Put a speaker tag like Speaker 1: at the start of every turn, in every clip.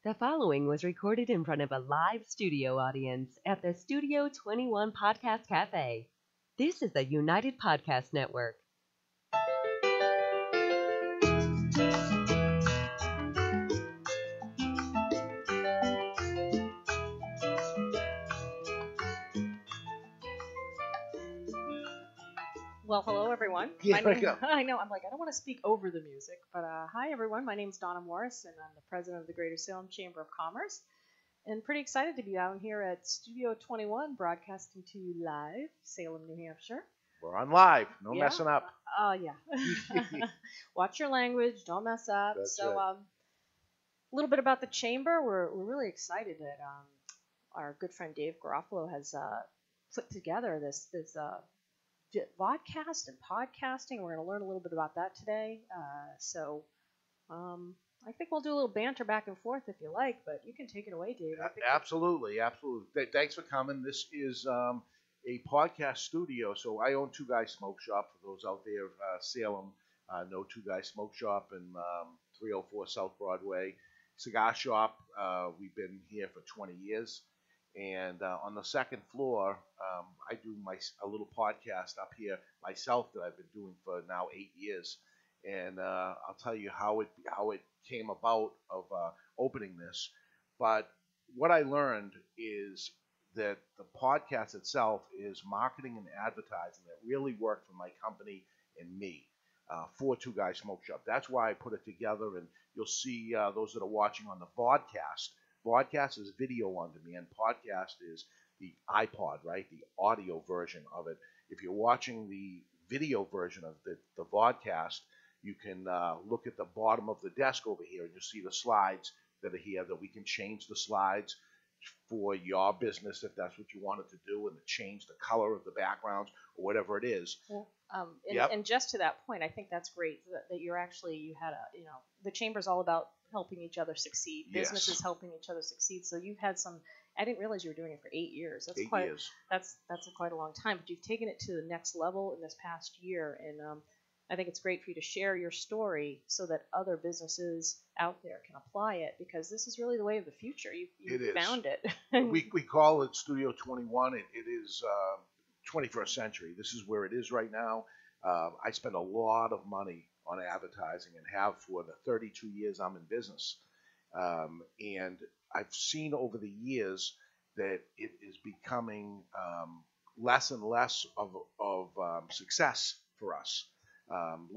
Speaker 1: The following was recorded in front of a live studio audience at the Studio 21 Podcast Cafe. This is the United Podcast Network.
Speaker 2: Well, hello, everyone.
Speaker 3: Yeah, there you go.
Speaker 2: I know, I'm like, I don't want to speak over the music, but hi, everyone. My name's Donna Morris, and I'm the president of the Greater Salem Chamber of Commerce. And pretty excited to be down here at Studio 21, broadcasting to you live, Salem, New Hampshire.
Speaker 3: We're on live. No
Speaker 2: Yeah.
Speaker 3: messing up.
Speaker 2: Yeah. Watch your language. Don't mess up.
Speaker 3: That's
Speaker 2: so,
Speaker 3: it.
Speaker 2: a little bit about the chamber. We're really excited that our good friend Dave Garofalo has put together this vodcast and podcasting. We're going to learn a little bit about that today. I think we'll do a little banter back and forth if you like, but you can take it away, Dave.
Speaker 3: Absolutely. Thanks for coming. This is a podcast studio. So I own Two Guys Smoke Shop. For those out there, Salem, know Two Guys Smoke Shop in 304 South Broadway. Cigar shop. We've been here for 20 years. And on the second floor, I do a little podcast up here myself that I've been doing for now 8 years. And I'll tell you how it came about of opening this. But what I learned is that the podcast itself is marketing and advertising that really worked for my company and me for Two Guys Smoke Shop. That's why I put it together. And you'll see those that are watching on the vodcast. Vodcast is video on demand. Podcast is the iPod, right? The audio version of it. If you're watching the video version of the vodcast, you can look at the bottom of the desk over here and you'll see the slides that are here that we can change the slides for your business if that's what you wanted to do, and to change the color of the backgrounds or whatever it is.
Speaker 2: Well, and just to that point, I think that's great that you had the chamber's all about helping each other succeed. Businesses
Speaker 3: Yes.
Speaker 2: helping each other succeed. So you've had some. I didn't realize you were doing it for 8 years. That's
Speaker 3: 8 years.
Speaker 2: That's quite a long time. But you've taken it to the next level in this past year, and I think it's great for you to share your story so that other businesses out there can apply it, because this is really the way of the future. You found it.
Speaker 3: we call it Studio 21. It is 21st century. This is where it is right now. I spend a lot of money on advertising and have for the 32 years I'm in business. And I've seen over the years that it is becoming less and less of success for us. I'm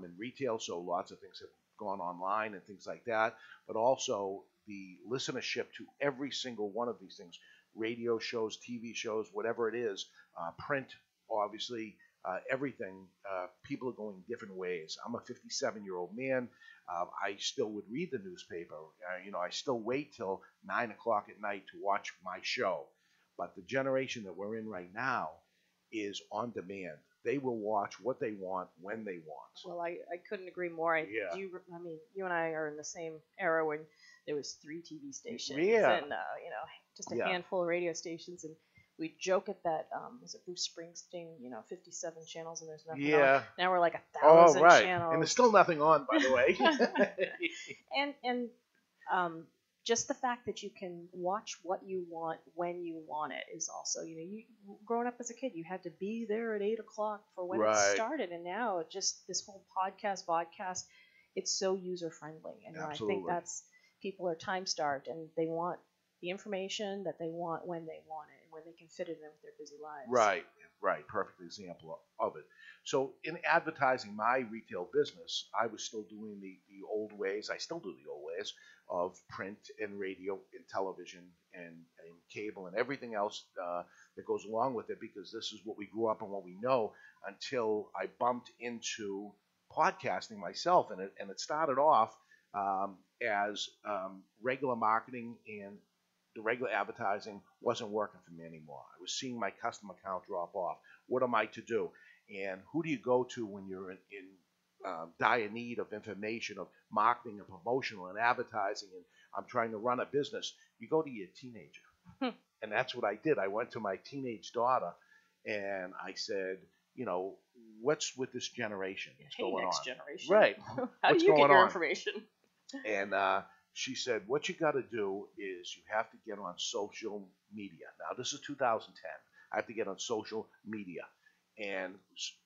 Speaker 3: in retail, so lots of things have gone online and things like that. But also the listenership to every single one of these things, radio shows, TV shows, whatever it is, print, obviously, everything, people are going different ways. I'm a 57-year-old man. I still would read the newspaper. I still wait till 9 o'clock at night to watch my show. But the generation that we're in right now is on demand. They will watch what they want when they want.
Speaker 2: Well, I couldn't agree more. You and I are in the same era when there was 3 TV stations and just a handful of radio stations, and we joke at that. Was it Bruce Springsteen? 57 channels and there's nothing on. Now we're like 1,000 channels,
Speaker 3: and there's still nothing on, by the way.
Speaker 2: and just the fact that you can watch what you want when you want it is also, you growing up as a kid, you had to be there at 8 o'clock for when it started. And now just this whole vodcast, it's so user friendly. And I think people are time starved and they want the information that they want when they want it and when they can fit it in with their busy lives.
Speaker 3: Right. Perfect example of it. So in advertising my retail business, I was still doing the old ways. I still do the old ways of print and radio and television and cable and everything else that goes along with it, because this is what we grew up and what we know, until I bumped into podcasting myself. And it started off as regular marketing, and the regular advertising wasn't working for me anymore. I was seeing my customer count drop off. What am I to do? And who do you go to when you're in dire need of information, of marketing and promotional and advertising, and I'm trying to run a business? You go to your teenager. And that's what I did. I went to my teenage daughter and I said, what's with this generation? What's going
Speaker 2: next
Speaker 3: on?
Speaker 2: Generation.
Speaker 3: Right.
Speaker 2: How do you get your information?
Speaker 3: And she said, what you got to do is you have to get on social media. Now, this is 2010. I have to get on social media. And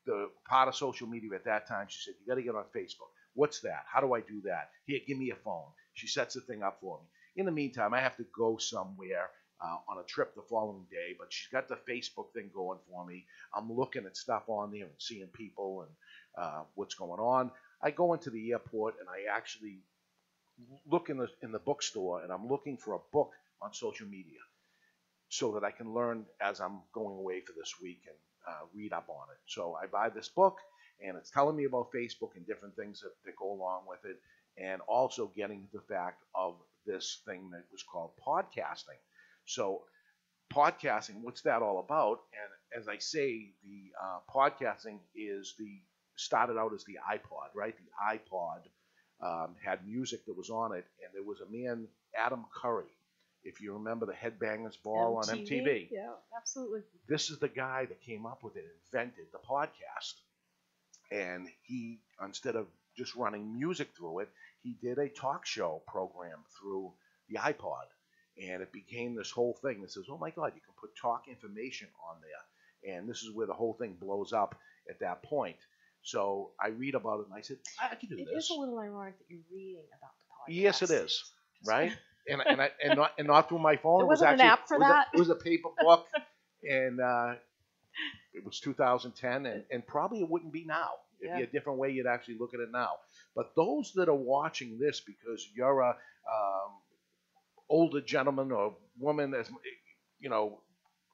Speaker 3: the part of social media at that time, she said, you got to get on Facebook. What's that? How do I do that? Here, give me a phone. She sets the thing up for me. In the meantime, I have to go somewhere on a trip the following day, but she's got the Facebook thing going for me. I'm looking at stuff on there and seeing people and what's going on. I go into the airport and I actually look in the bookstore, and I'm looking for a book on social media so that I can learn as I'm going away for this week and read up on it. So I buy this book, and it's telling me about Facebook and different things that go along with it, and also getting the fact of this thing that was called podcasting. So podcasting, what's that all about? And as I say, the podcasting started out as the iPod, right? The iPod had music that was on it, and there was a man, Adam Curry, if you remember the Headbangers Ball on MTV.
Speaker 2: Yeah, absolutely.
Speaker 3: This is the guy that came up with it, invented the podcast. And he, instead of just running music through it, he did a talk show program through the iPod. And it became this whole thing that says, oh my God, you can put talk information on there. And this is where the whole thing blows up at that point. So I read about it, and I said, I can do this.
Speaker 2: It is a little ironic that you're reading about the podcast.
Speaker 3: Yes, it is, right? and not through my phone.
Speaker 2: There wasn't an app for that.
Speaker 3: It was a paper book, and it was 2010, and probably it wouldn't be now. It'd be a different way you'd actually look at it now. But those that are watching this because you're a older gentleman or woman, as you know,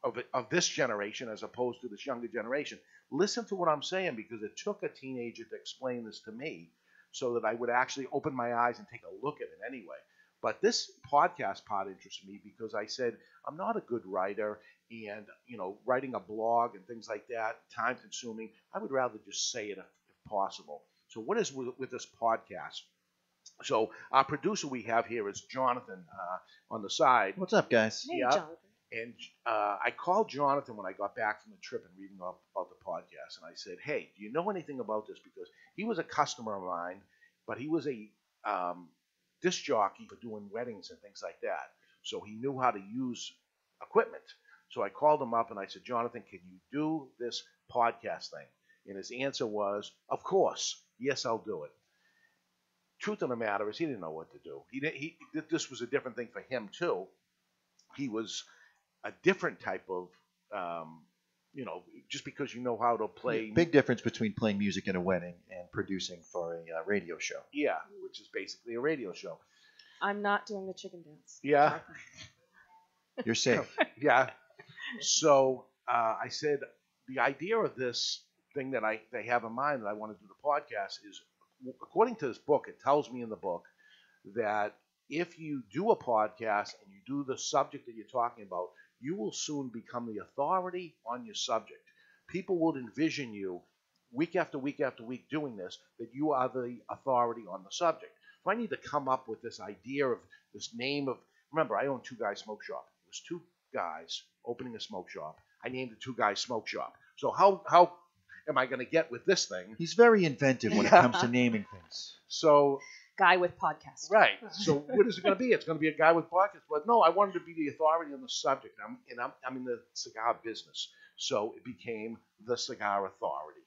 Speaker 3: of this generation as opposed to this younger generation, listen to what I'm saying, because it took a teenager to explain this to me so that I would actually open my eyes and take a look at it anyway. But this podcast part interests me because I said, I'm not a good writer, and, writing a blog and things like that, time consuming. I would rather just say it if possible. So what is with this podcast? So our producer we have here is Jonathan on the side.
Speaker 4: What's up, guys?
Speaker 2: Hey, Jonathan.
Speaker 3: And I called Jonathan when I got back from the trip and reading about the podcast. And I said, hey, do you know anything about this? Because he was a customer of mine, but he was a disc jockey for doing weddings and things like that. So he knew how to use equipment. So I called him up and I said, Jonathan, can you do this podcast thing? And his answer was, of course. Yes, I'll do it. Truth of the matter is he didn't know what to do. This was a different thing for him, too. He was a different type of, just because you know how to play.
Speaker 4: Big difference between playing music in a wedding and producing for a radio show.
Speaker 3: Yeah, which is basically a radio show.
Speaker 2: I'm not doing the chicken dance.
Speaker 3: Yeah.
Speaker 4: You're safe.
Speaker 3: Yeah. So I said, the idea of this thing that they have in mind that I want to do the podcast is, according to this book, it tells me in the book that if you do a podcast and you do the subject that you're talking about, you will soon become the authority on your subject. People will envision you week after week after week doing this, that you are the authority on the subject. So I need to come up with this idea of this name of, remember, I own Two Guys Smoke Shop. It was two guys opening a smoke shop. I named it Two Guys Smoke Shop. So how am I going to get with this thing?
Speaker 4: He's very inventive when it comes to naming things.
Speaker 3: So
Speaker 2: Guy with podcast.
Speaker 3: Right. So what is it going to be? It's going to be a guy with podcasts. But no, I wanted to be the authority on the subject. I'm in the cigar business. So it became the Cigar Authority.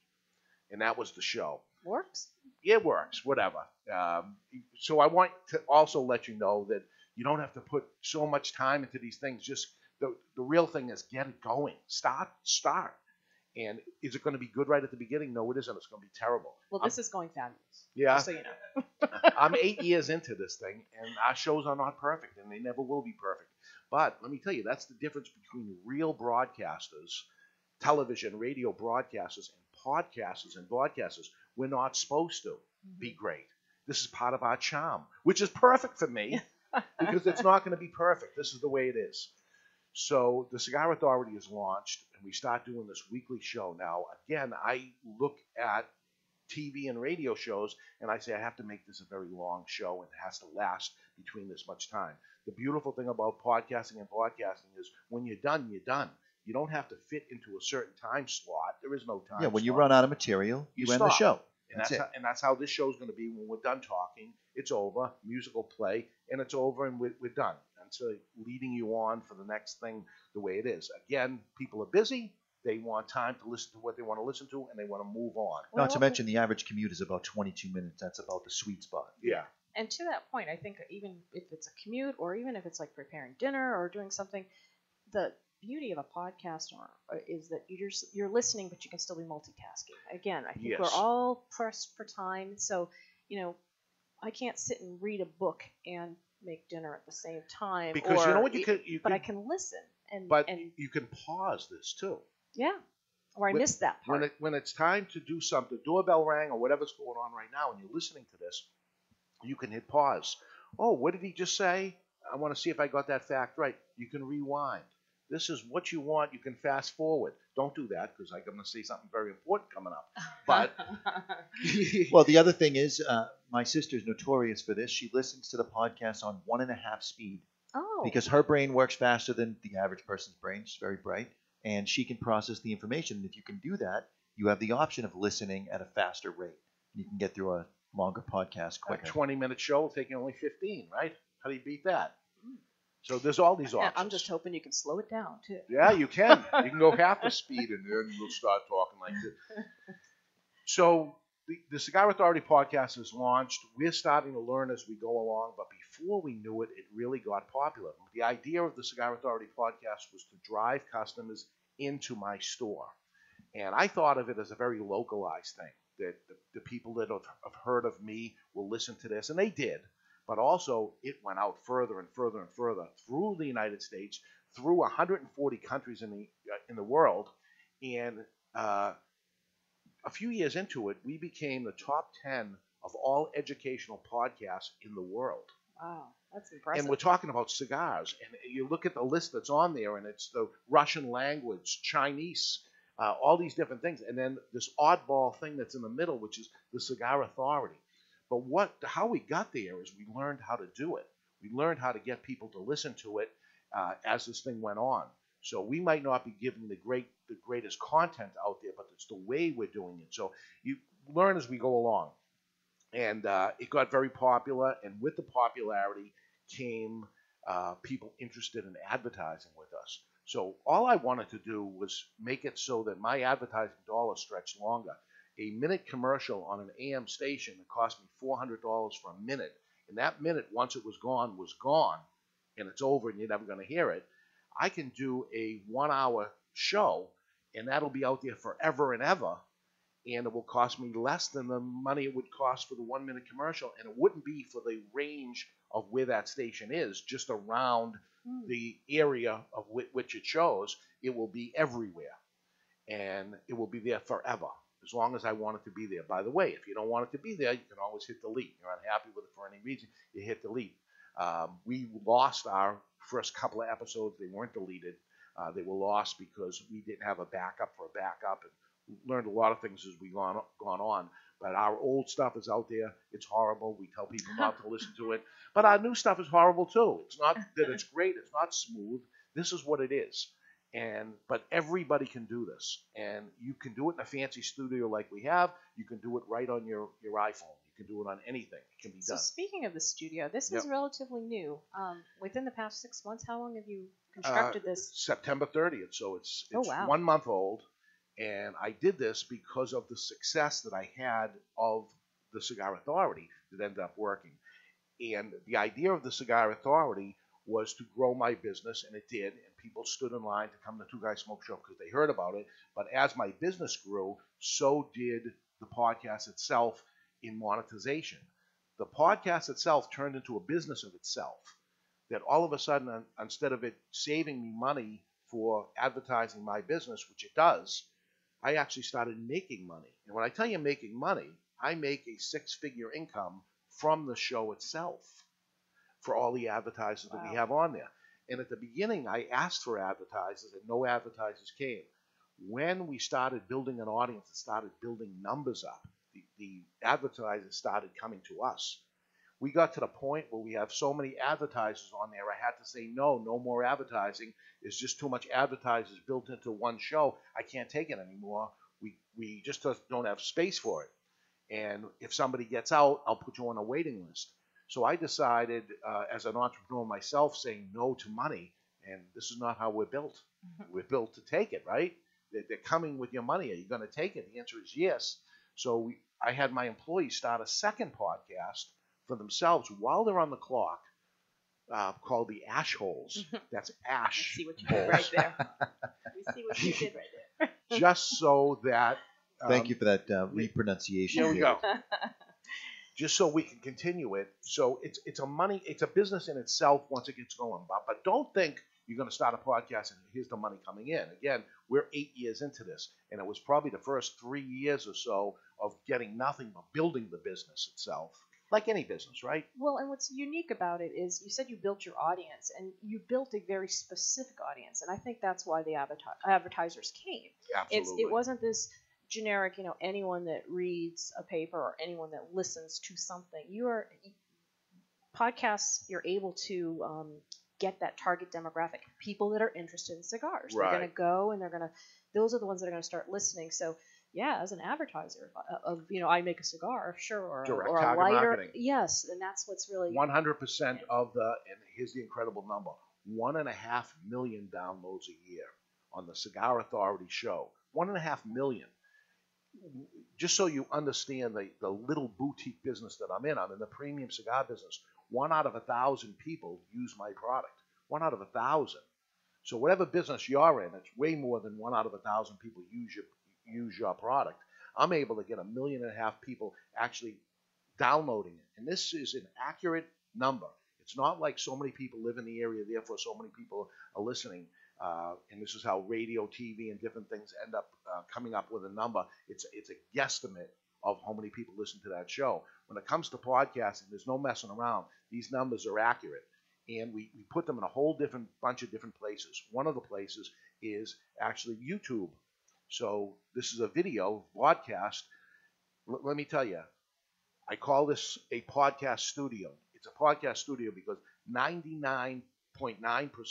Speaker 3: And that was the show.
Speaker 2: Works?
Speaker 3: It works, whatever. So I want to also let you know that you don't have to put so much time into these things. Just the real thing is get it going. Start. And is it going to be good right at the beginning? No, it isn't. It's going to be terrible.
Speaker 2: Well, this is going fabulous.
Speaker 3: Yeah.
Speaker 2: Just so you know.
Speaker 3: I'm 8 years into this thing, and our shows are not perfect, and they never will be perfect. But let me tell you, that's the difference between real broadcasters, television, radio broadcasters, and podcasters and broadcasters. We're not supposed to be great. This is part of our charm, which is perfect for me because it's not going to be perfect. This is the way it is. So the Cigar Authority is launched, and we start doing this weekly show. Now, again, I look at TV and radio shows, and I say I have to make this a very long show, and it has to last between this much time. The beautiful thing about podcasting and broadcasting is when you're done, you're done. You don't have to fit into a certain time slot. There is no time slot.
Speaker 4: Yeah, when you run out of material, you end the show.
Speaker 3: And
Speaker 4: That's it.
Speaker 3: that's how this show's going to be when we're done talking. It's over, music will play, and it's over, and we're done. And so leading you on for the next thing the way it is. Again, people are busy. They want time to listen to what they want to listen to, and they want to move on.
Speaker 4: Not to mention the average commute is about 22 minutes. That's about the sweet spot.
Speaker 3: Yeah.
Speaker 2: And to that point, I think even if it's a commute or even if it's like preparing dinner or doing something, the beauty of a podcast is that you're listening, but you can still be multitasking. Again, I think
Speaker 3: Yes.
Speaker 2: we're all pressed for time, so I can't sit and read a book and make dinner at the same time.
Speaker 3: Because you know what
Speaker 2: but I can listen and
Speaker 3: you can pause this too.
Speaker 2: yeah, or I missed that part.
Speaker 3: When it's time to do something, doorbell rang or whatever's going on right now, and you're listening to this, you can hit pause. Oh, what did he just say? I want to see if I got that fact right. You can rewind. This is what you want. You can fast forward. Don't do that because I'm going to say something very important coming up. But
Speaker 4: Well, the other thing is, my sister's notorious for this. She listens to the podcast on 1.5 speed
Speaker 2: Oh,
Speaker 4: because her brain works faster than the average person's brain. She's very bright, and she can process the information. And if you can do that, you have the option of listening at a faster rate. You can get through a longer podcast
Speaker 3: a
Speaker 4: quicker.
Speaker 3: 20-minute show will take you only 15, right? How do you beat that? So there's all these options.
Speaker 2: I'm just hoping you can slow it down too.
Speaker 3: Yeah, you can. You can go half the speed, and then we'll start talking like this. So the Cigar Authority podcast is launched. We're starting to learn as we go along, but before we knew it, it really got popular. The idea of the Cigar Authority podcast was to drive customers into my store. And I thought of it as a very localized thing, that the people that have heard of me will listen to this, and they did. But also, it went out further and further and further through the United States, through 140 countries in the world, and a few years into it, we became the top 10 of all educational podcasts in the world.
Speaker 2: Wow, that's impressive.
Speaker 3: And we're talking about cigars, and you look at the list that's on there, and it's the Russian language, Chinese, all these different things, and then this oddball thing that's in the middle, which is the Cigar Authority. But how we got there is we learned how to do it. We learned how to get people to listen to it as this thing went on. So we might not be giving the greatest content out there, but it's the way we're doing it. So you learn as we go along. And it got very popular, and with the popularity came people interested in advertising with us. So all I wanted to do was make it so that my advertising dollar stretched longer. A minute commercial on an AM station that cost me $400 for a minute, and that minute, once it was gone, and it's over, and you're never going to hear it. I can do a 1-hour show, and that'll be out there forever and ever, and it will cost me less than the money it would cost for the 1-minute commercial, and it wouldn't be for the range of where that station is, just around the area of which it shows. It will be everywhere, and it will be there forever, as long as I want it to be there. By the way, if you don't want it to be there, you can always hit delete. You're unhappy with it for any reason, you hit delete. We lost our first couple of episodes. They weren't deleted. They were lost because we didn't have a backup for a backup, and learned a lot of things as we gone on. But our old stuff is out there. It's horrible. We tell people not to listen to it. But our new stuff is horrible too. It's not that it's great. It's not smooth. This is what it is. But everybody can do this, and you can do it in a fancy studio like we have. You can do it right on your iPhone. You can do it on anything. It can be done.
Speaker 2: So speaking of the studio, this is relatively new. Within the past 6 months, how long have you constructed this?
Speaker 3: September 30th, so it's
Speaker 2: wow.
Speaker 3: 1 month old, and I did this because of the success that I had of the Cigar Authority that ended up working. And the idea of the Cigar Authority was to grow my business, and it did, and people stood in line to come to Two Guys Smoke Show because they heard about it. But as my business grew, so did the podcast itself in monetization. The podcast itself turned into a business of itself, that all of a sudden, instead of it saving me money for advertising my business, which it does, I actually started making money. And when I tell you making money, I make a 6-figure income from the show itself for all the advertisers that we have on there. And at the beginning, I asked for advertisers, and no advertisers came. When we started building an audience and started building numbers up, the advertisers started coming to us. We got to the point where we have so many advertisers on there, I had to say, no more advertising. There's just too much advertisers built into one show. I can't take it anymore. We just don't have space for it. And if somebody gets out, I'll put you on a waiting list. So I decided, as an entrepreneur myself, saying no to money, and this is not how we're built. We're built to take it, right? They're coming with your money. Are you going to take it? The answer is yes. So I had my employees start a second podcast for themselves while they're on the clock, called the Ash Holes. That's Ash.
Speaker 2: I see what you
Speaker 3: Holes.
Speaker 2: did right there. We see what you did right there.
Speaker 3: Just so that.
Speaker 4: Thank you for that repronunciation.
Speaker 3: Here we go. Just so we can continue it. So it's a business in itself once it gets going. But don't think you're going to start a podcast and here's the money coming in. Again, we're 8 years into this, and it was probably the first 3 years or so of getting nothing but building the business itself, like any business, right?
Speaker 2: Well, and what's unique about it is you said you built your audience, and you built a very specific audience, and I think that's why the advertisers came.
Speaker 3: Absolutely.
Speaker 2: It wasn't this generic, anyone that reads a paper or anyone that listens to something. Podcasts, you're able to get that target demographic, people that are interested in cigars.
Speaker 3: Right.
Speaker 2: They're going to go and those are the ones that are going to start listening. So yeah, as an advertiser I make a cigar, sure, or
Speaker 3: Direct
Speaker 2: a
Speaker 3: target
Speaker 2: lighter.
Speaker 3: marketing.
Speaker 2: Yes, and that's what's really
Speaker 3: 100% of and here's the incredible number, 1.5 million downloads a year on the Cigar Authority show. 1.5 million. Just so you understand the little boutique business that I'm in the premium cigar business. 1 out of 1,000 people use my product. 1 out of 1,000. So whatever business you're in, it's way more than 1 out of 1,000 people use your product. I'm able to get 1.5 million people actually downloading it. And this is an accurate number. It's not like so many people live in the area, therefore so many people are listening. And this is how radio, TV, and different things end up coming up with a number. It's a guesstimate of how many people listen to that show. When it comes to podcasting, there's no messing around. These numbers are accurate. And we put them in a whole bunch of different places. One of the places is actually YouTube. So this is a video broadcast. Let me tell you, I call this a podcast studio. It's a podcast studio because 99.9%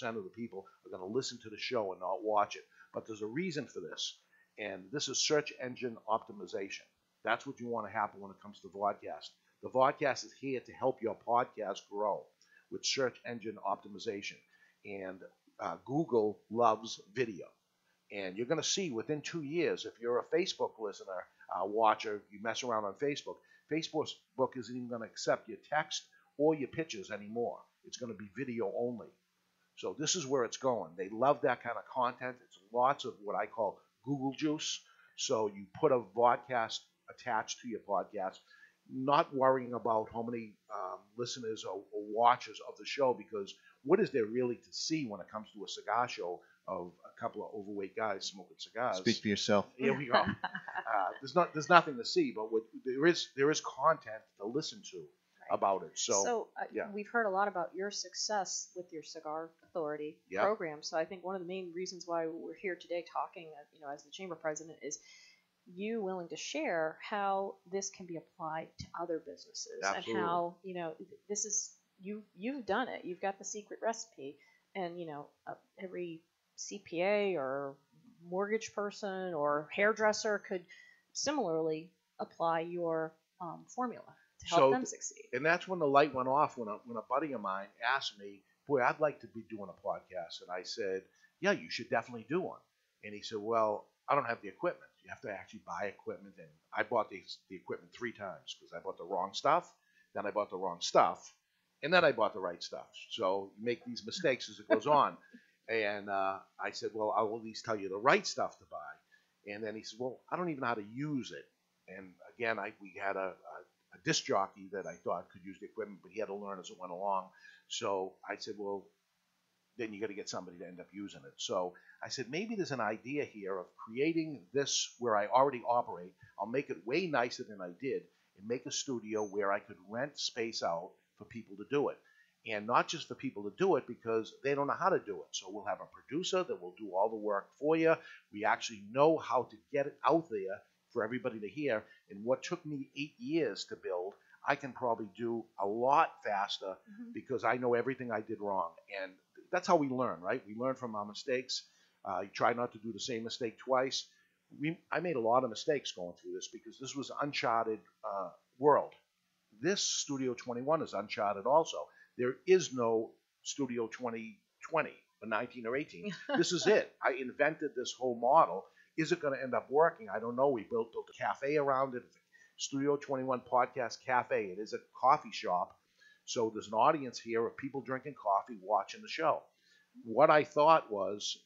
Speaker 3: of the people are going to listen to the show and not watch it. But there's a reason for this, and this is search engine optimization. That's what you want to happen when it comes to vodcast. The vodcast is here to help your podcast grow with search engine optimization. And Google loves video. And you're going to see within 2 years, if you're a Facebook listener, watcher, you mess around on Facebook, Facebook isn't even going to accept your text or your pictures anymore. It's going to be video only. So this is where it's going. They love that kind of content. It's lots of what I call Google juice. So you put a vodcast attached to your podcast, not worrying about how many listeners or watchers of the show, because what is there really to see when it comes to a cigar show of a couple of overweight guys smoking cigars?
Speaker 4: Speak for yourself.
Speaker 3: Here we go. There's nothing to see, but there is content to listen to about it. So yeah.
Speaker 2: We've heard a lot about your success with your Cigar Authority program. So I think one of the main reasons why we're here today talking, as the chamber president, is you willing to share how this can be applied to other businesses.
Speaker 3: Absolutely.
Speaker 2: And how this is you've done it. You've got the secret recipe, and every CPA or mortgage person or hairdresser could similarly apply your formula to help them succeed.
Speaker 3: And that's when the light went off when a buddy of mine asked me, boy, I'd like to be doing a podcast. And I said, yeah, you should definitely do one. And he said, well, I don't have the equipment. You have to actually buy equipment. And I bought the equipment 3 times because I bought the wrong stuff, then I bought the wrong stuff, and then I bought the right stuff. So you make these mistakes as it goes on. And I said, well, I'll at least tell you the right stuff to buy. And then he said, well, I don't even know how to use it. And again, we had a disc jockey that I thought could use the equipment, but he had to learn as it went along. So I said, well, then you got to get somebody to end up using it. So I said, maybe there's an idea here of creating this where I already operate. I'll make it way nicer than I did and make a studio where I could rent space out for people to do it. And not just for people to do it because they don't know how to do it. So we'll have a producer that will do all the work for you. We actually know how to get it out there for everybody to hear. And what took me 8 years to build, I can probably do a lot faster because I know everything I did wrong. And that's how we learn, right? We learn from our mistakes. You try not to do the same mistake twice. I made a lot of mistakes going through this because this was uncharted world. This Studio 21 is uncharted also. There is no Studio 2020 or 19 or 18. This is it. I invented this whole model. Is it going to end up working? I don't know. We built a cafe around it. Studio 21 Podcast Cafe. It is a coffee shop. So there's an audience here of people drinking coffee, watching the show. What I thought was,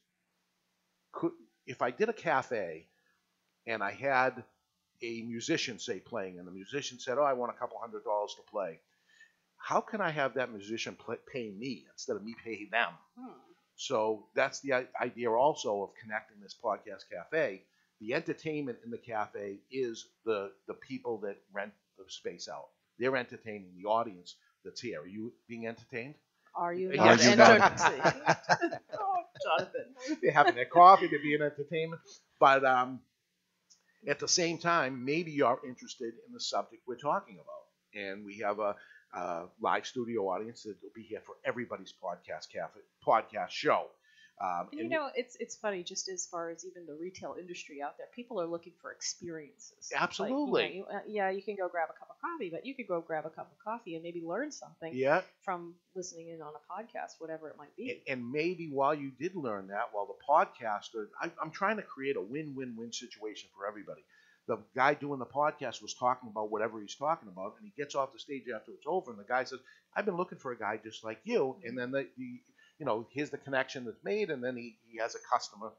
Speaker 3: if I did a cafe and I had a musician, say, playing, and the musician said, oh, I want a couple $100 to play, how can I have that musician pay me instead of me paying them? So that's the idea also of connecting this podcast cafe. The entertainment in the cafe is the people that rent the space out. They're entertaining the audience that's here. Are you being entertained?
Speaker 2: Are you
Speaker 3: Yeah,
Speaker 2: not
Speaker 3: you
Speaker 2: entertained?
Speaker 3: not.
Speaker 2: Oh, Jonathan.
Speaker 3: They're having their coffee, they're being entertainment. But at the same time, maybe you're interested in the subject we're talking about. And we have a live studio audience that will be here for everybody's podcast show.
Speaker 2: And it's funny, just as far as even the retail industry out there, people are looking for experiences.
Speaker 3: Absolutely.
Speaker 2: Like, you can go grab a cup of coffee, but you could go grab a cup of coffee and maybe learn something from listening in on a podcast, whatever it might be.
Speaker 3: And maybe while you did learn that, while the podcaster, I'm trying to create a win-win-win situation for everybody. The guy doing the podcast was talking about whatever he's talking about, and he gets off the stage after it's over, and the guy says, I've been looking for a guy just like you. And then here's the connection that's made, and then he has a customer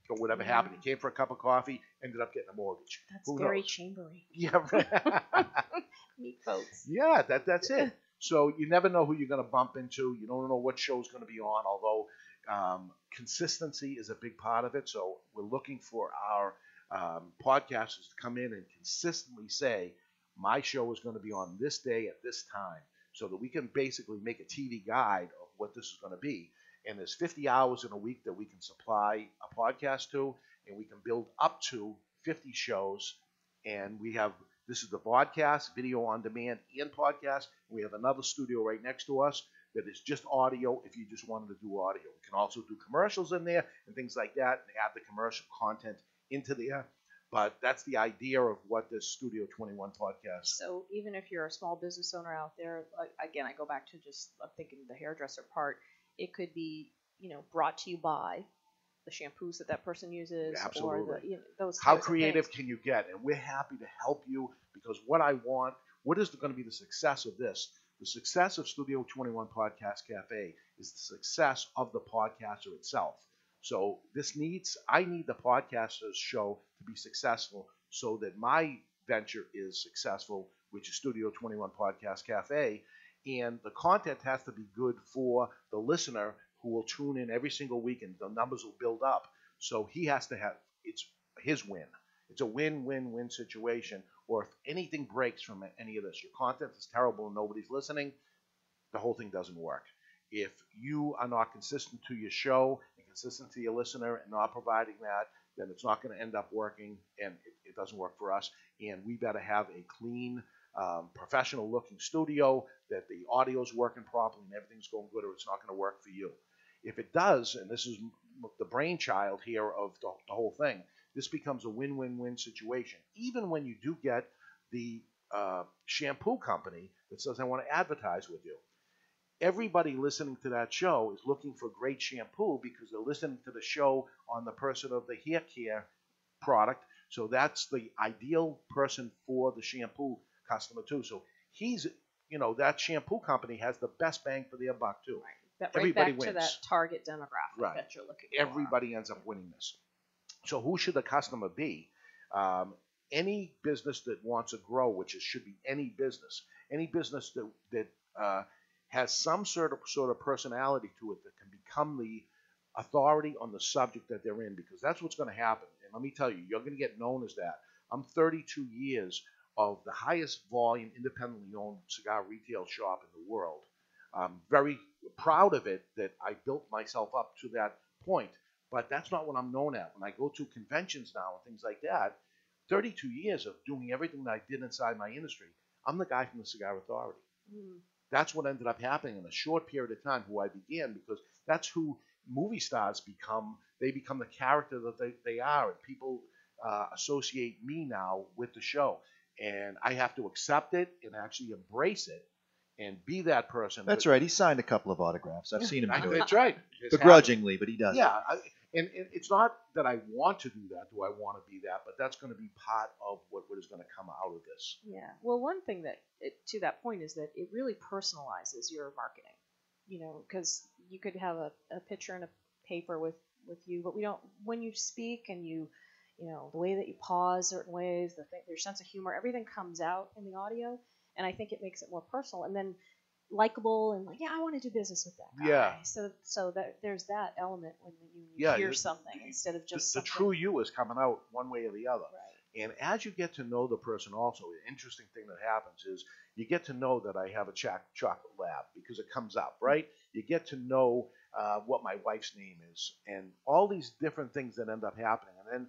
Speaker 3: or whatever happened. He came for a cup of coffee, ended up getting a mortgage.
Speaker 2: That's very chambery.
Speaker 3: Yeah, right.
Speaker 2: Meet folks.
Speaker 3: Yeah, that's it. So you never know who you're going to bump into. You don't know what show's going to be on, although consistency is a big part of it. So we're looking for our podcasters to come in and consistently say, my show is going to be on this day at this time, so that we can basically make a TV guide of what this is going to be. And there's 50 hours in a week that we can supply a podcast to, and we can build up to 50 shows. And this is the broadcast, video on demand, and podcast. We have another studio right next to us that is just audio if you just wanted to do audio. We can also do commercials in there and things like that, and add the commercial content into there. But that's the idea of what this Studio 21 podcast.
Speaker 2: So even if you're a small business owner out there, again, I go back to I'm thinking the hairdresser part. It could be, brought to you by the shampoos that person uses.
Speaker 3: Absolutely.
Speaker 2: Or those.
Speaker 3: How creative can you get? And we're happy to help you, because what is going to be the success of this? The success of Studio 21 Podcast Cafe is the success of the podcaster itself. So I need the podcaster's show to be successful so that my venture is successful, which is Studio 21 Podcast Cafe. And the content has to be good for the listener who will tune in every single week, and the numbers will build up. So he has to it's his win. It's a win-win-win situation. Or if anything breaks from any of this, your content is terrible and nobody's listening, the whole thing doesn't work. If you are not consistent to your show and consistent to your listener and not providing that, then it's not going to end up working, and it doesn't work for us. And we better have a clean, professional-looking studio that the audio's working properly and everything's going good, or it's not going to work for you. If it does, and this is the brainchild here of the whole thing, this becomes a win-win-win situation. Even when you do get the shampoo company that says, I want to advertise with you. Everybody listening to that show is looking for great shampoo because they're listening to the show on the person of the hair care product. So that's the ideal person for the shampoo customer too. So that shampoo company has the best bang for their buck too.
Speaker 2: Right.
Speaker 3: Everybody
Speaker 2: back
Speaker 3: wins.
Speaker 2: to that target demographic that you're looking for.
Speaker 3: Everybody ends up winning this. So who should the customer be? Any business that wants to grow, which should be any business that has some sort of personality to it that can become the authority on the subject that they're in, because that's what's going to happen. And let me tell you, you're going to get known as that. I'm 32 years of the highest volume independently owned cigar retail shop in the world. I'm very proud of it that I built myself up to that point, but that's not what I'm known at. When I go to conventions now and things like that, 32 years of doing everything that I did inside my industry, I'm the guy from the Cigar Authority. That's what ended up happening in a short period of time, who I began, because that's who movie stars become. They become the character that they are, and people associate me now with the show, and I have to accept it and actually embrace it and be that person.
Speaker 4: That's right. He signed a couple of autographs. I've seen him do it.
Speaker 3: That's right. It's
Speaker 4: Begrudgingly, but he does.
Speaker 3: yeah, and it's not that I want to do that. Do I want to be that? But that's going to be part of what is going to come out of this.
Speaker 2: Yeah. Well, one thing to that point is that it really personalizes your marketing. You know, because you could have a picture in a paper with you, but we don't. When you speak and you know, the way that you pause certain ways, your sense of humor, everything comes out in the audio, and I think it makes it more personal and then likable and like, yeah, I want to do business with that guy.
Speaker 3: Yeah.
Speaker 2: So that there's that element when you hear something instead of just
Speaker 3: the true you is coming out one way or the other.
Speaker 2: Right.
Speaker 3: And as you get to know the person, also, the interesting thing that happens is you get to know that I have a chocolate lab because it comes up, right? You get to know what my wife's name is and all these different things that end up happening. And then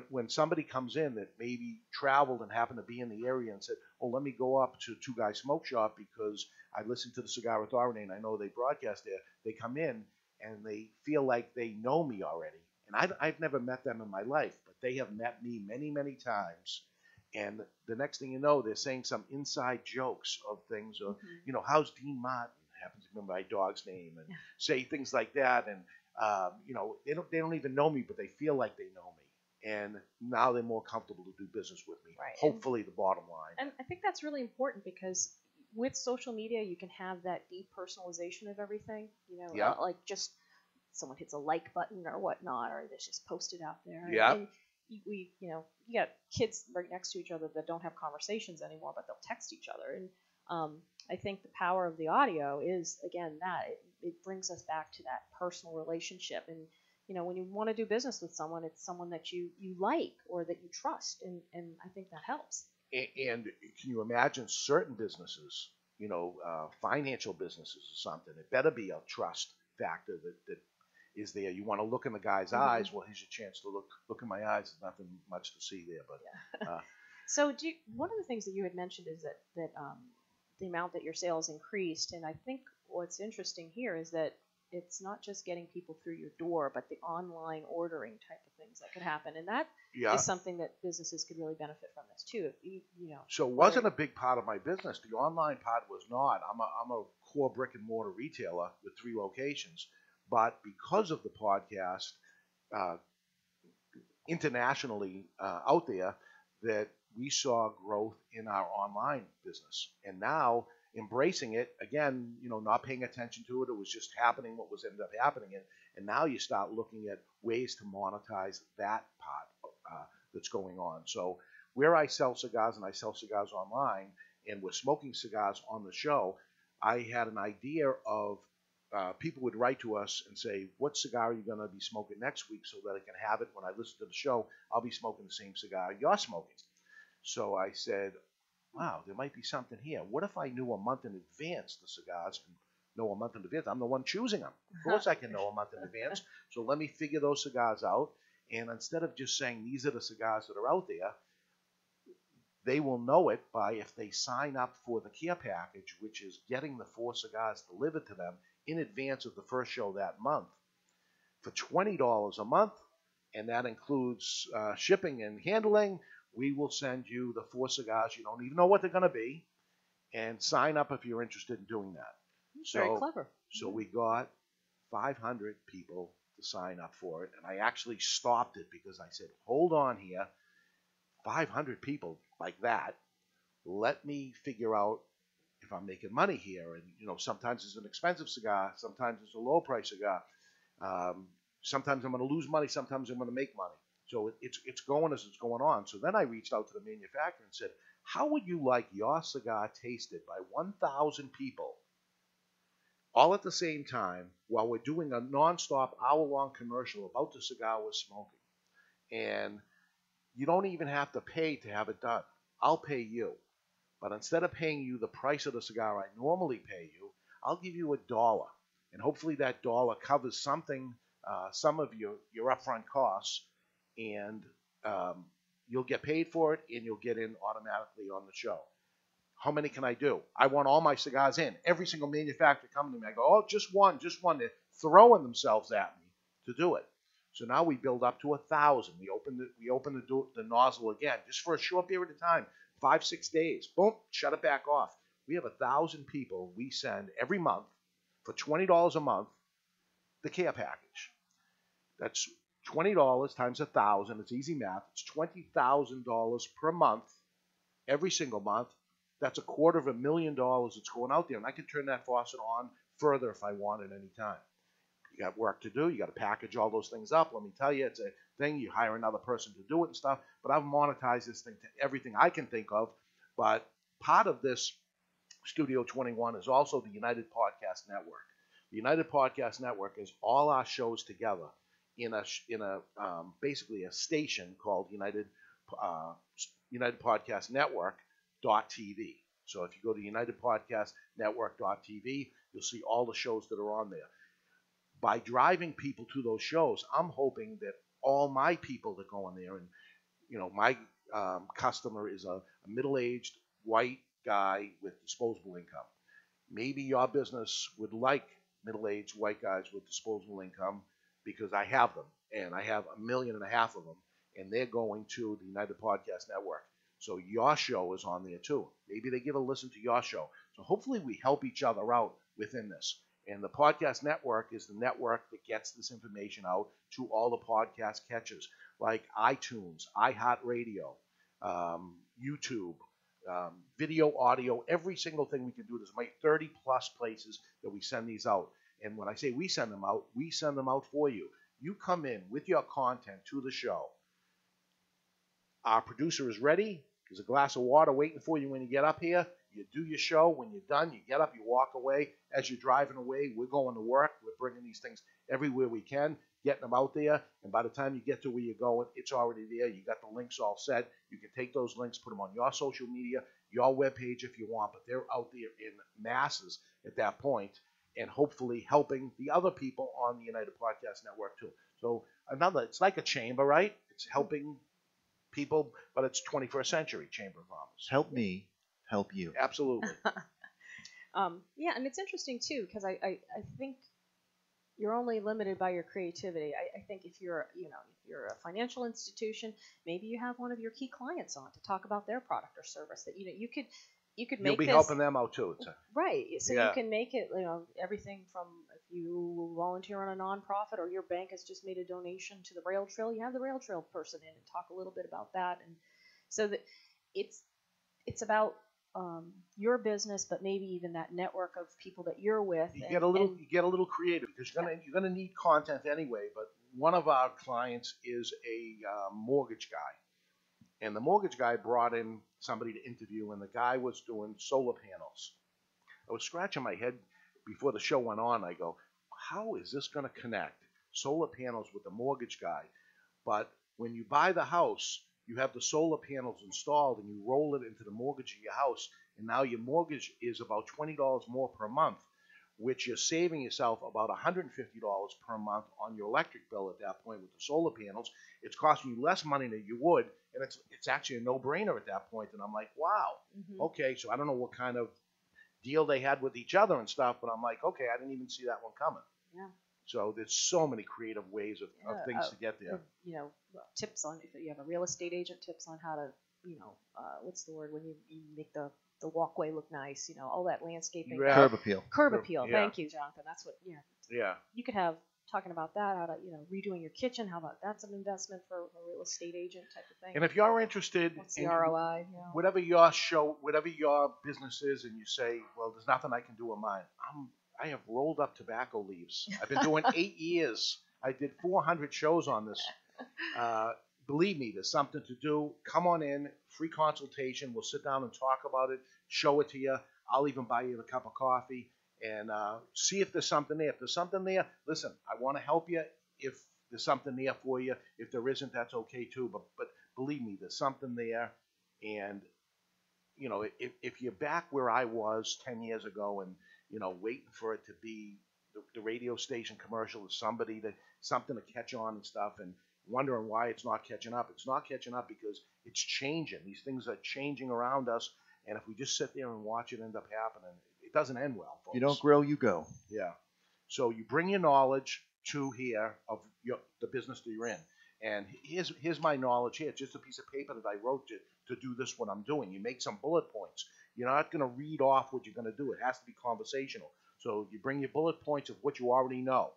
Speaker 3: when somebody comes in that maybe traveled and happened to be in the area and said, oh, let me go up to Two Guys Smoke Shop because I listened to the Cigar Authority and I know they broadcast there. They come in and they feel like they know me already. And I've never met them in my life, but they have met me many, many times. And the next thing you know, they're saying some inside jokes of things, or, you know, how's Dean Martin? Happens to remember my dog's name, and say things like that. And, you know, they don't even know me, but they feel like they know me. And now they're more comfortable to do business with me.
Speaker 2: Right.
Speaker 3: Hopefully, the bottom line.
Speaker 2: And I think that's really important because with social media, you can have that depersonalization of everything. You know, like just someone hits a like button or whatnot, or it's just posted out there.
Speaker 3: Yeah.
Speaker 2: And you know, you got kids right next to each other that don't have conversations anymore, but they'll text each other. And I think the power of the audio is, again, that it brings us back to that personal relationship. And you know, when you want to do business with someone, it's someone that you like or that you trust, and I think that helps.
Speaker 3: And can you imagine certain businesses, you know, financial businesses or something? It better be a trust factor that is there. You want to look in the guy's eyes. Well, here's your chance to look in my eyes. There's nothing much to see there, but.
Speaker 2: So one of the things that you had mentioned is that the amount that your sales increased, and I think what's interesting here is that it's not just getting people through your door, but the online ordering type of things that could happen, and that is something that businesses could really benefit from this too. If you know. So
Speaker 3: it wasn't a big part of my business. The online part was not. I'm a core brick and mortar retailer with 3 locations, but because of the podcast, internationally out there, that we saw growth in our online business, and now embracing it again, you know, not paying attention to it. It was just happening what was ended up happening. And now you start looking at ways to monetize that part that's going on. So where I sell cigars and I sell cigars online, and we're smoking cigars on the show, I had an idea of people would write to us and say, what cigar are you going to be smoking next week so that I can have it when I listen to the show? I'll be smoking the same cigar you're smoking. So I said, wow, there might be something here. What if I knew a month in advance the cigars? Know a month in advance. I'm the one choosing them. Of course I can know a month in advance. So let me figure those cigars out. And instead of just saying these are the cigars that are out there, they will know it by if they sign up for the care package, which is getting the 4 cigars delivered to them in advance of the first show that month for $20 a month. And that includes shipping and handling. We will send you the 4 cigars. You don't even know what they're going to be. And sign up if you're interested in doing that.
Speaker 2: Very clever.
Speaker 3: So we got 500 people to sign up for it. And I actually stopped it because I said, hold on here. 500 people like that. Let me figure out if I'm making money here. And, you know, sometimes it's an expensive cigar. Sometimes it's a low price cigar. Sometimes I'm going to lose money. Sometimes I'm going to make money. So it's going as it's going on. So then I reached out to the manufacturer and said, how would you like your cigar tasted by 1,000 people all at the same time while we're doing a nonstop hour-long commercial about the cigar we're smoking? And you don't even have to pay to have it done. I'll pay you. But instead of paying you the price of the cigar I normally pay you, I'll give you $1. And hopefully that dollar covers something, some of your upfront costs, and you'll get paid for it, and you'll get in automatically on the show. How many can I do? I want all my cigars in. Every single manufacturer coming to me, I go, oh, just one. They're throwing themselves at me to do it. So now we build up to 1,000. We open the nozzle again, just for a short period of time, 5-6 days. Boom, shut it back off. We have 1,000 people we send every month for $20 a month the care package. That's $20 times 1,000. It's easy math. It's $20,000 per month, every single month. That's $250,000 that's going out there, and I can turn that faucet on further if I want at any time. You got work to do. You got to package all those things up. Let me tell you, it's a thing. You hire another person to do it and stuff. But I've monetized this thing to everything I can think of. But part of this Studio 21 is also the United Podcast Network. The United Podcast Network is all our shows together in a basically a station called United Podcast Network .tv. So if you go to United Podcast Network .tv, you'll see all the shows that are on there. By driving people to those shows, I'm hoping that all my people that go in there, and my customer is a middle-aged white guy with disposable income. Maybe your business would like middle-aged white guys with disposable income because I have them, and I have 1.5 million of them, and they're going to the United Podcast Network. So your show is on there too. Maybe they give a listen to your show. So hopefully we help each other out within this. And the podcast network is the network that gets this information out to all the podcast catchers, like iTunes, iHeartRadio, YouTube, video, audio, every single thing we can do. There's like 30 plus places that we send these out. And when I say we send them out for you. You come in with your content to the show. Our producer is ready. There's a glass of water waiting for you when you get up here. You do your show. When you're done, you get up, you walk away. As you're driving away, we're going to work. We're bringing these things everywhere we can, getting them out there. And by the time you get to where you're going, it's already there. You got the links all set. You can take those links, put them on your social media, your webpage if you want, but they're out there in masses at that point, and hopefully helping the other people on the United Podcast Network too. So it's like a chamber, right? It's helping people, but it's 21st century Chamber of Commerce.
Speaker 4: Help me help you.
Speaker 3: Absolutely.
Speaker 2: Yeah, and it's interesting too, because I think you're only limited by your creativity. I think if you're a financial institution, maybe you have one of your key clients on to talk about their product or service that you could make.
Speaker 3: You'll be
Speaker 2: this,
Speaker 3: helping them out too.
Speaker 2: Right. So
Speaker 3: Yeah.
Speaker 2: you can make it everything from if you volunteer on a nonprofit or your bank has just made a donation to the rail trail, you have the rail trail person in and talk a little bit about that, and so that it's about your business, but maybe even that network of people that you're with.
Speaker 3: You get a little creative because you're gonna need content anyway. But one of our clients is a mortgage guy, and the mortgage guy brought in somebody to interview, and the guy was doing solar panels. I was scratching my head before the show went on. I go, how is this going to connect solar panels with the mortgage guy? But when you buy the house, you have the solar panels installed and you roll it into the mortgage of your house, and now your mortgage is about $20 more per month, which you're saving yourself about $150 per month on your electric bill at that point with the solar panels. It's costing you less money than you would, and it's actually a no-brainer at that point. And I'm like, wow, okay, so I don't know what kind of deal they had with each other and stuff, but I'm like, okay, I didn't even see that one coming.
Speaker 2: Yeah.
Speaker 3: So there's so many creative ways of things to get there.
Speaker 2: Tips on if you have a real estate agent, tips on how to, what's the word when you make the walkway look nice, all that landscaping.
Speaker 3: Yeah.
Speaker 4: Curb appeal.
Speaker 2: Curb appeal.
Speaker 3: Yeah.
Speaker 2: Thank you, Jonathan. That's what.
Speaker 3: Yeah.
Speaker 2: You could have talking about that, how to redoing your kitchen. How about that's an investment for a real estate agent type of thing.
Speaker 3: And if you're interested
Speaker 2: What's the
Speaker 3: in
Speaker 2: ROI?
Speaker 3: whatever your business is, and you say, well, there's nothing I can do with mine, I have rolled up tobacco leaves. I've been doing 8 years. I did 400 shows on this. Believe me, there's something to do. Come on in, free consultation. We'll sit down and talk about it, show it to you. I'll even buy you a cup of coffee and see if there's something there. If there's something there, listen, I want to help you. If there's something there for you, if there isn't, that's okay too. But believe me, there's something there. And, if you're back where I was 10 years ago and, waiting for it to be the radio station commercial is something to catch on and stuff, and wondering why it's not catching up. It's not catching up because it's changing. These things are changing around us, and if we just sit there and watch it end up happening, it doesn't end well, folks.
Speaker 4: You don't grow, you go.
Speaker 3: Yeah. So you bring your knowledge, to here of the business that you're in. And here's my knowledge here. It's just a piece of paper that I wrote to do this, what I'm doing. You make some bullet points. You're not going to read off what you're going to do. It has to be conversational. So you bring your bullet points of what you already know.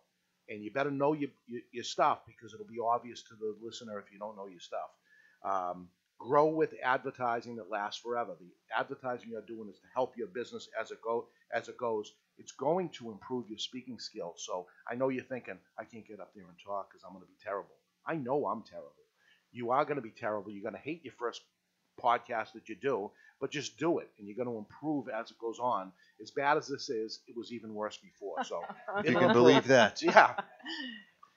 Speaker 3: And you better know your stuff, because it'll be obvious to the listener if you don't know your stuff. Grow with advertising that lasts forever. The advertising you're doing is to help your business as it goes. It's going to improve your speaking skills. So I know you're thinking, I can't get up there and talk because I'm going to be terrible. I know I'm terrible. You are going to be terrible. You're going to hate your first podcast that you do, but just do it, and you're going to improve as it goes on. As bad as this is, it was even worse before. So
Speaker 4: You can believe that.
Speaker 3: yeah,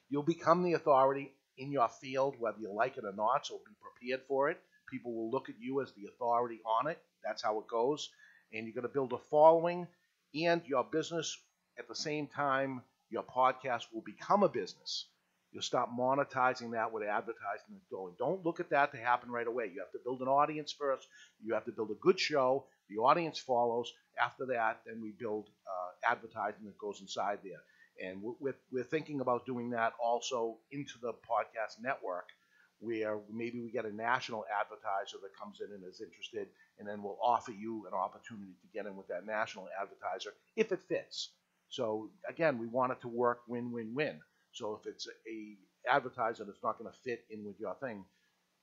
Speaker 3: you'll become the authority in your field, whether you like it or not. So be prepared for it. People will look at you as the authority on it. That's how it goes. And you're going to build a following, and your business at the same time, your podcast will become a business. You'll start monetizing that with advertising and going. Don't look at that to happen right away. You have to build an audience first. You have to build a good show. The audience follows. After that, then we build advertising that goes inside there. And we're thinking about doing that also into the podcast network, where maybe we get a national advertiser that comes in and is interested, and then we'll offer you an opportunity to get in with that national advertiser if it fits. So again, we want it to work win-win-win. So if it's a advertiser that's not going to fit in with your thing,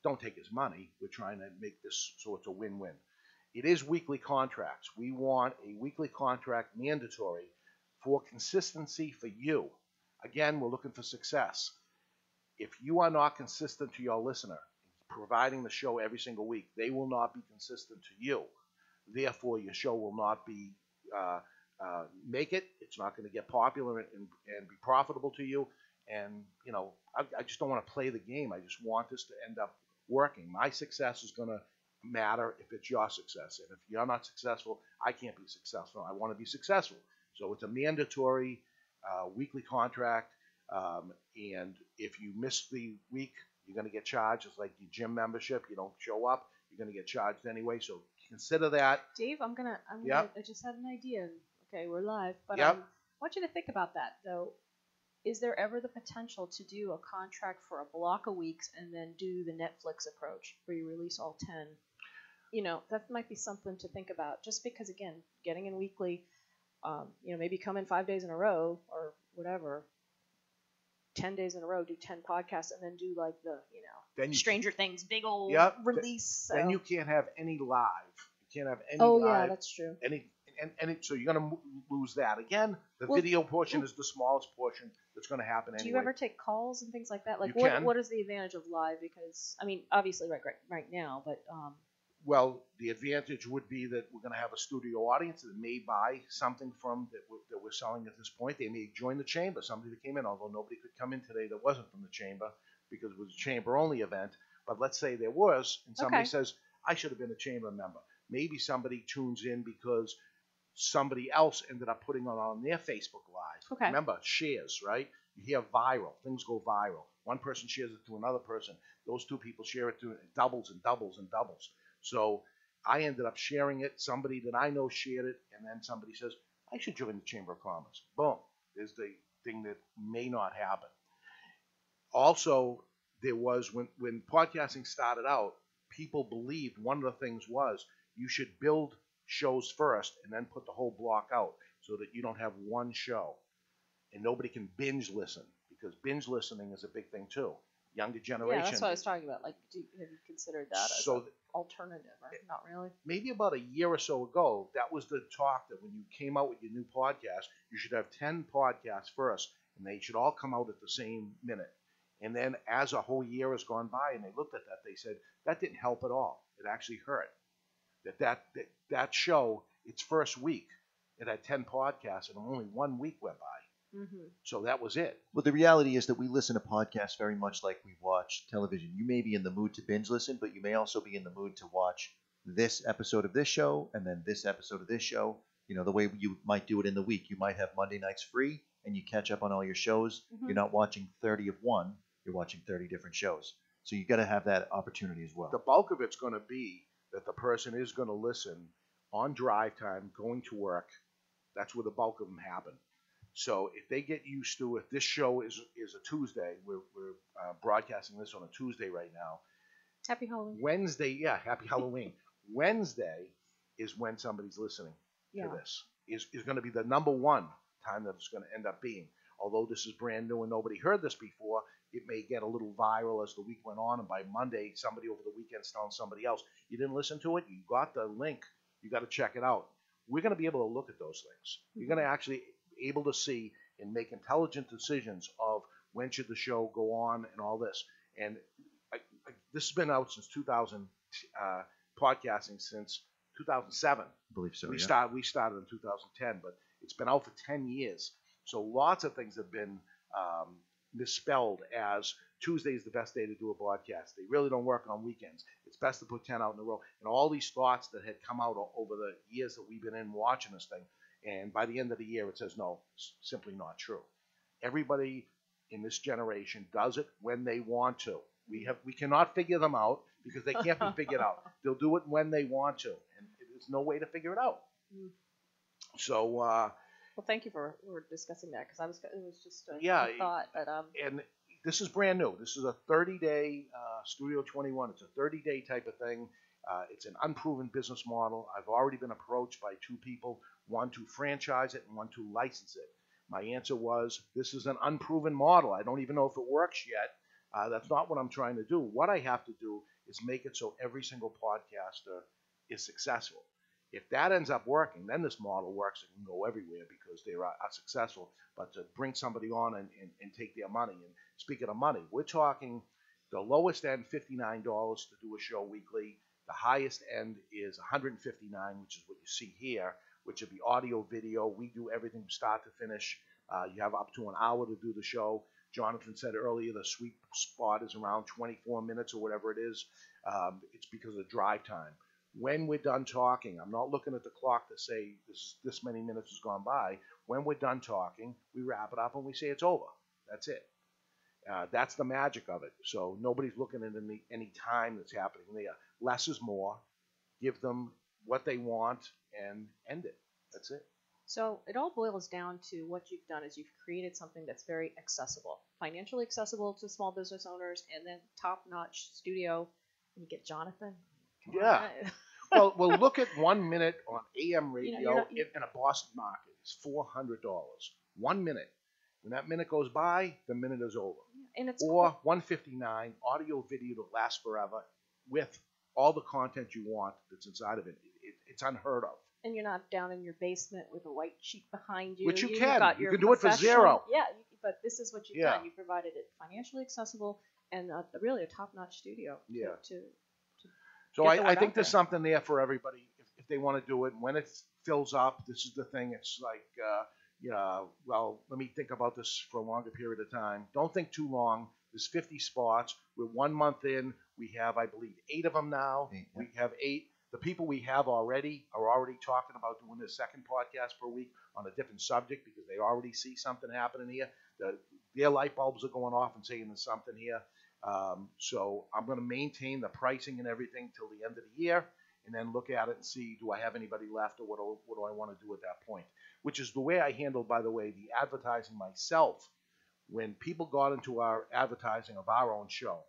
Speaker 3: don't take his money. We're trying to make this so it's a win-win. It is weekly contracts. We want a weekly contract mandatory for consistency for you. Again, we're looking for success. If you are not consistent to your listener, providing the show every single week, they will not be consistent to you. Therefore, your show will not be make it. It's not going to get popular and be profitable to you. And, you know, I just don't want to play the game. I just want this to end up working. My success is going to matter if it's your success. And if you're not successful, I can't be successful. I want to be successful. So it's a mandatory weekly contract. And if you miss the week, you're going to get charged. It's like your gym membership. You don't show up, you're going to get charged anyway. So consider that.
Speaker 2: Dave, I just had an idea. Okay, we're live, but
Speaker 3: Yep.
Speaker 2: I want you to think about that, though. Is there ever the potential to do a contract for a block of weeks and then do the Netflix approach where you release all 10? You know, that might be something to think about, just because, again, getting in weekly, maybe come in 5 days in a row or whatever, 10 days in a row, do 10 podcasts, and then do like the,
Speaker 3: Then you,
Speaker 2: Stranger Things big old release.
Speaker 3: then you can't have any live. You can't have any
Speaker 2: Oh,
Speaker 3: live.
Speaker 2: yeah, that's true.
Speaker 3: So you're going to lose that. Again, the video portion is the smallest portion that's going to happen anyway.
Speaker 2: Do you ever take calls and things like that? Like,
Speaker 3: You can.
Speaker 2: what is the advantage of live? Because, I mean, obviously right now, but
Speaker 3: Well, the advantage would be that we're going to have a studio audience that may buy something from that we're selling at this point. They may join the chamber. Somebody that came in, although nobody could come in today that wasn't from the chamber because it was a chamber-only event. But let's say there was, and somebody says, I should have been a chamber member. Maybe somebody tunes in because somebody else ended up putting it on their Facebook Live.
Speaker 2: Okay.
Speaker 3: Remember, shares, right? You hear viral. Things go viral. One person shares it to another person. Those two people share it to it doubles and doubles and doubles. So I ended up sharing it. Somebody that I know shared it, and then somebody says, I should join the Chamber of Commerce. Boom. There's the thing that may not happen. Also, there was, when podcasting started out, people believed one of the things was you should build shows first and then put the whole block out so that you don't have one show. And nobody can binge listen, because binge listening is a big thing too. Younger generation.
Speaker 2: yeah, that's what I was talking about. Like, have you considered that as an alternative? Or not really.
Speaker 3: Maybe about a year or so ago, that was the talk, that when you came out with your new podcast, you should have 10 podcasts first, and they should all come out at the same minute. And then as a whole year has gone by and they looked at that, they said, that didn't help at all. It actually hurt. That show, its first week, it had 10 podcasts, and only 1 week went by.
Speaker 2: Mm-hmm.
Speaker 3: So that was it.
Speaker 4: Well, the reality is that we listen to podcasts very much like we watch television. You may be in the mood to binge listen, but you may also be in the mood to watch this episode of this show and then this episode of this show. You know, the way you might do it in the week. You might have Monday nights free and you catch up on all your shows.
Speaker 2: Mm-hmm.
Speaker 4: You're not watching 30 of one. You're watching 30 different shows. So you got to have that opportunity as well.
Speaker 3: The bulk of it's going to be that the person is going to listen on drive time, going to work. That's where the bulk of them happen. So if they get used to, if this show is a Tuesday, we're broadcasting this on a Tuesday right now.
Speaker 2: Happy Halloween.
Speaker 3: Wednesday, yeah, happy Halloween. Wednesday is when somebody's listening to this. Is going to be the number one time that it's going to end up being. Although this is brand new and nobody heard this before, it may get a little viral as the week went on, and by Monday, somebody over the weekend's telling somebody else, you didn't listen to it, you got the link, you got to check it out. We're going to be able to look at those things. You're going to actually able to see and make intelligent decisions of when should the show go on and all this. And this has been out since 2000, podcasting since 2007.
Speaker 4: I believe so.
Speaker 3: We started in 2010, but it's been out for 10 years. So lots of things have been misspelled as Tuesday is the best day to do a broadcast. They really don't work on weekends. It's best to put 10 out in a row. And all these thoughts that had come out over the years that we've been in watching this thing, and by the end of the year it says, no, it's simply not true. Everybody in this generation does it when they want to. We cannot figure them out because they can't be figured out. They'll do it when they want to, and there's no way to figure it out. So, well,
Speaker 2: thank you for discussing that, because it was just a thought. But
Speaker 3: and this is brand new. This is a 30-day Studio 21. It's a 30-day type of thing. It's an unproven business model. I've already been approached by two people, one to franchise it and one to license it. My answer was, this is an unproven model. I don't even know if it works yet. That's not what I'm trying to do. What I have to do is make it so every single podcaster is successful. If that ends up working, then this model works and can go everywhere because they are successful. But to bring somebody on and take their money, and speaking of money, we're talking the lowest end, $59 to do a show weekly. The highest end is $159, which is what you see here, which would be audio, video. We do everything from start to finish. You have up to an hour to do the show. Jonathan said earlier the sweet spot is around 24 minutes or whatever it is. It's because of drive time. When we're done talking, I'm not looking at the clock to say this many minutes has gone by. When we're done talking, we wrap it up and we say it's over. That's it. That's the magic of it. So nobody's looking at any time that's happening there. Less is more. Give them what they want and end it. That's it.
Speaker 2: So it all boils down to what you've done is you've created something that's very accessible, financially accessible to small business owners, and then top-notch studio. And you get Jonathan.
Speaker 3: Yeah. well, look at 1 minute on AM radio in a Boston market. It's $400. 1 minute. When that minute goes by, the minute is over.
Speaker 2: And it's
Speaker 3: or $159 audio video that lasts forever with all the content you want that's inside of it. It's unheard of.
Speaker 2: And you're not down in your basement with a white sheet behind you.
Speaker 3: Which you
Speaker 2: You've
Speaker 3: can.
Speaker 2: got
Speaker 3: You
Speaker 2: your
Speaker 3: can do it for zero.
Speaker 2: Yeah, but this is what you've done. You provided it financially accessible and really a top-notch studio.
Speaker 3: So I think there's something there for everybody if they want to do it. When it fills up, this is the thing. It's like, well, let me think about this for a longer period of time. Don't think too long. There's 50 spots. We're 1 month in. We have, I believe, 8 of them now. We have 8. The people we have already are already talking about doing their second podcast per week on a different subject because they already see something happening here. Their light bulbs are going off and saying there's something here. So I'm going to maintain the pricing and everything till the end of the year and then look at it and see, do I have anybody left or what do I want to do at that point? Which is the way I handled, by the way, the advertising myself. When people got into our advertising of our own show,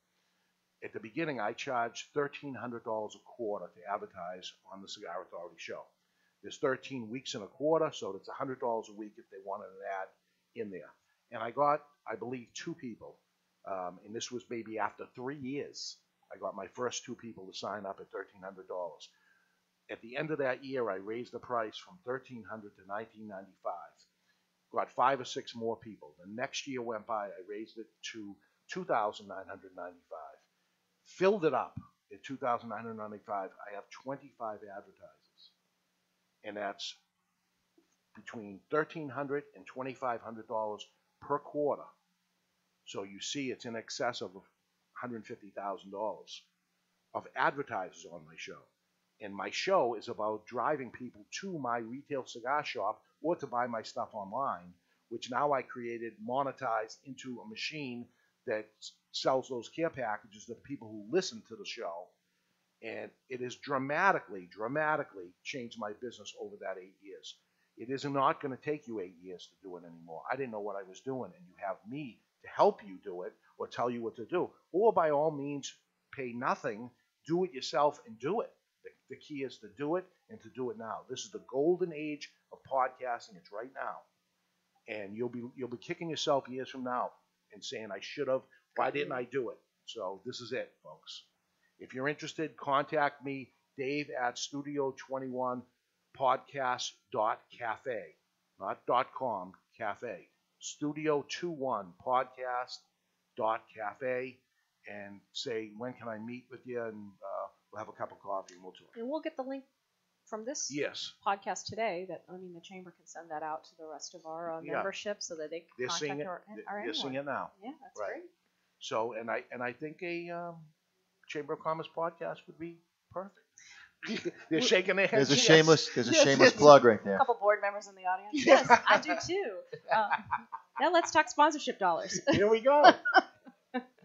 Speaker 3: at the beginning, I charged $1,300 a quarter to advertise on the Cigar Authority show. There's 13 weeks in a quarter, so it's $100 a week if they wanted an ad in there. And I got, I believe, 2 people, and this was maybe after 3 years, I got my first 2 people to sign up at $1,300. At the end of that year, I raised the price from $1,300 to $1,995. Got 5 or 6 more people. The next year went by, I raised it to $2,995. Filled it up at $2,995. I have 25 advertisers, and that's between $1,300 and $2,500 per quarter. So you see, it's in excess of $150,000 of advertisers on my show, and my show is about driving people to my retail cigar shop or to buy my stuff online, which now I created monetized into a machine that sells those care packages to the people who listen to the show. And it has dramatically changed my business over that 8 years. It is not going to take you 8 years to do it anymore. I didn't know what I was doing, and you have me to help you do it or tell you what to do. Or by all means, pay nothing, do it yourself, and do it. The key is to do it and to do it now. This is the golden age of podcasting. It's right now. And you'll be kicking yourself years from now and saying, I should have. Why didn't I do it? So this is it, folks. If you're interested, contact me, Dave at studio21podcast.cafe, not .com, cafe. Studio21podcast.cafe, and say, when can I meet with you? And we'll have a cup of coffee and we'll talk.
Speaker 2: And we'll get the link from this podcast today. The chamber can send that out to the rest of our membership so that they can contact our
Speaker 3: They're seeing it now.
Speaker 2: Yeah, that's
Speaker 3: right.
Speaker 2: Great.
Speaker 3: So, and I think a Chamber of Commerce podcast would be perfect. They're shaking their heads.
Speaker 4: There's a shameless plug right there.
Speaker 2: A couple board members in the audience. Yes, I do too. Now let's talk sponsorship dollars.
Speaker 3: Here we go.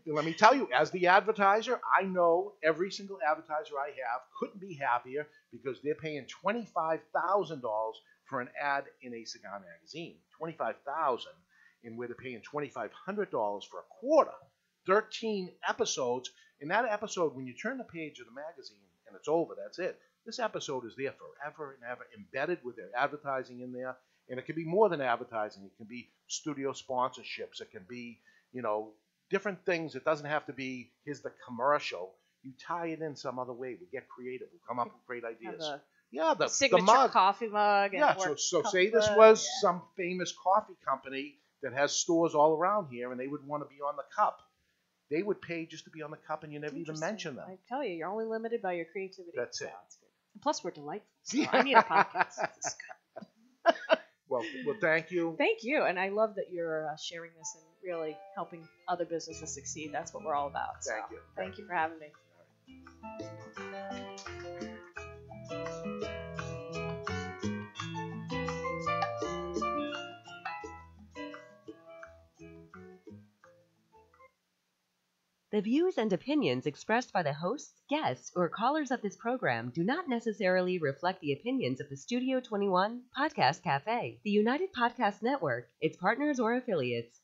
Speaker 3: Let me tell you, as the advertiser, I know every single advertiser I have couldn't be happier because they're paying $25,000 for an ad in a cigar magazine. $25,000, and where they're paying $2,500 for a quarter. 13 episodes. In that episode, when you turn the page of the magazine and it's over, that's it. This episode is there forever and ever, embedded with their advertising in there. And it can be more than advertising. It can be studio sponsorships. It can be, different things. It doesn't have to be, here's the commercial. You tie it in some other way. We get creative. We'll come up with great ideas. The
Speaker 2: signature
Speaker 3: mug.
Speaker 2: coffee mug.
Speaker 3: And so say this was some famous coffee company that has stores all around here, and they would want to be on the cup. They would pay just to be on the cup, and you never even mention them.
Speaker 2: I tell you, you're only limited by your creativity.
Speaker 3: That's it.
Speaker 2: That's good. And plus, we're delightful. So I need a podcast. This is good.
Speaker 3: Well, thank you.
Speaker 2: Thank you, and I love that you're sharing this and really helping other businesses succeed. That's what we're all about.
Speaker 3: Thank you.
Speaker 2: Thank you for having me.
Speaker 1: The views and opinions expressed by the hosts, guests, or callers of this program do not necessarily reflect the opinions of the Studio 21 Podcast Cafe, the United Podcast Network, its partners, or affiliates.